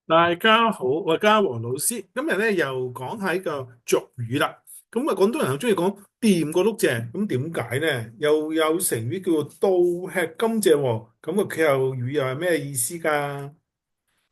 大家好，我係嘉禾老師。今日咧又講下呢個俗語啦。咁啊，廣東人又中意講掂過碌蔗。咁點解咧？又有成語叫做倒吃甘蔗喎。咁個歇後語又係咩意思㗎？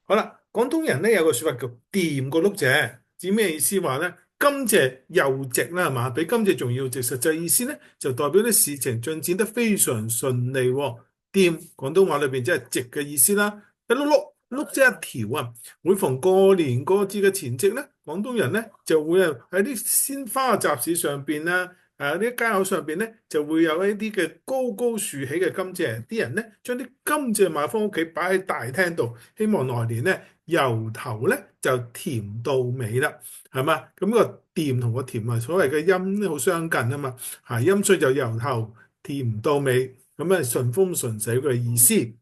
好啦，廣東人咧有個説法叫掂過碌蔗，指咩意思話咧？甘蔗又直啦，係嘛？比甘蔗仲要直。實際意思咧就代表啲事情進展得非常順利喎。掂廣東話裏邊即係直嘅意思啦。一碌碌碌即一條啊！每逢過年過節嘅前夕咧，廣東人咧就會喺啲鮮花集市上邊啦，啲街口上邊咧就會有一啲嘅高高豎起嘅甘蔗，啲人咧將啲甘蔗買翻屋企擺喺大廳度，希望來年咧由頭咧就甜到尾啦，係嘛？咁個甜同個甜啊，所謂嘅音咧好相近啊嘛，諧音所以就由頭甜到尾，咁啊順風順水嘅意思。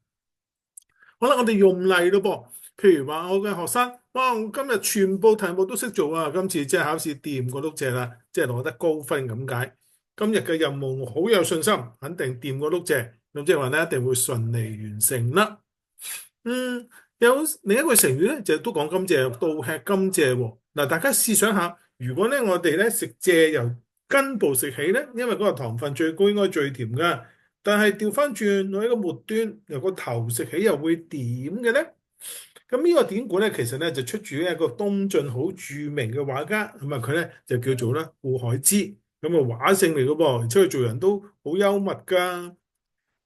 好啦，我哋用例咯噃。譬如話我嘅學生，哇！我今日全部題目都識做啊！今次即係考試掂過碌蔗啦，即係攞得高分咁解。今日嘅任務好有信心，肯定掂過碌蔗。咁即係話咧，一定會順利完成啦。有另一個成語咧，就都講甘蔗，倒吃甘蔗喎。嗱，大家試想下，如果咧我哋咧食蔗由根部食起咧，因為嗰個糖分最高，應該最甜噶。但係調翻轉喺個末端，由個頭食起又會點嘅咧？咁呢個典故咧，其實咧就出自於一個東晉好著名嘅畫家，咁啊佢咧就叫做咧顧海之，咁啊畫聖嚟嘅噃，而且佢做人都好幽默噶。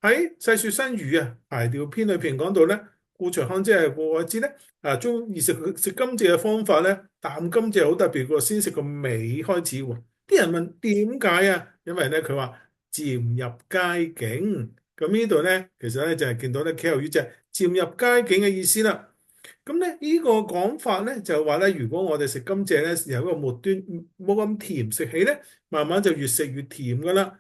喺《世說新語》啊排調篇裏邊講到咧，顧長康即係顧海之咧，中意食甘蔗嘅方法咧，啖甘蔗好特別喎，先食個尾開始喎。啲人問點解啊？因為咧佢話漸入佳境，咁呢度咧其實咧就係見到咧歇後語就係漸入佳境嘅意思啦。咁咧呢個講法咧就係話咧，如果我哋食甘蔗咧由一個末端冇咁甜食起咧，慢慢就越食越甜噶啦。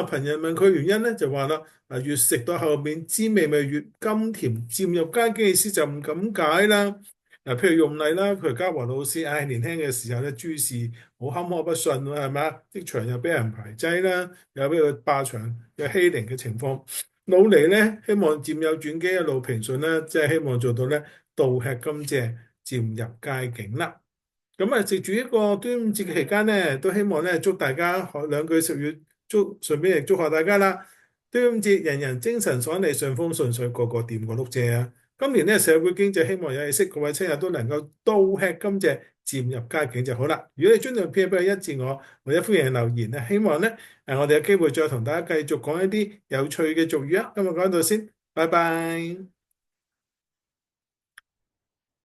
朋友問佢原因咧，就話啦，越食到後面滋味咪越甘甜，漸入佳境嘅意思就唔咁解啦。譬如用例啦，佢嘉禾老師，年輕嘅時候咧，諸事好坎坷不順喎，係嘛？職場又俾人排擠啦，又俾佢霸場有欺凌嘅情況，努力咧希望漸有轉機，一路平順啦，即係希望做到咧倒吃甘蔗，漸入佳境啦。咁藉住一個端午節嘅期間咧，都希望咧祝大家學兩句俗語，順便亦祝賀大家啦。端午節人人精神爽利，順風順水，個個掂過碌蔗啊！今年咧社會經濟希望有氣息，各位親友都能夠倒吃甘蔗，漸入佳境就好啦。如果你中意片，俾佢一字我，或者歡迎留言啊！希望咧我哋有機會再同大家繼續講一啲有趣嘅俗語啊！今日講到先，拜拜。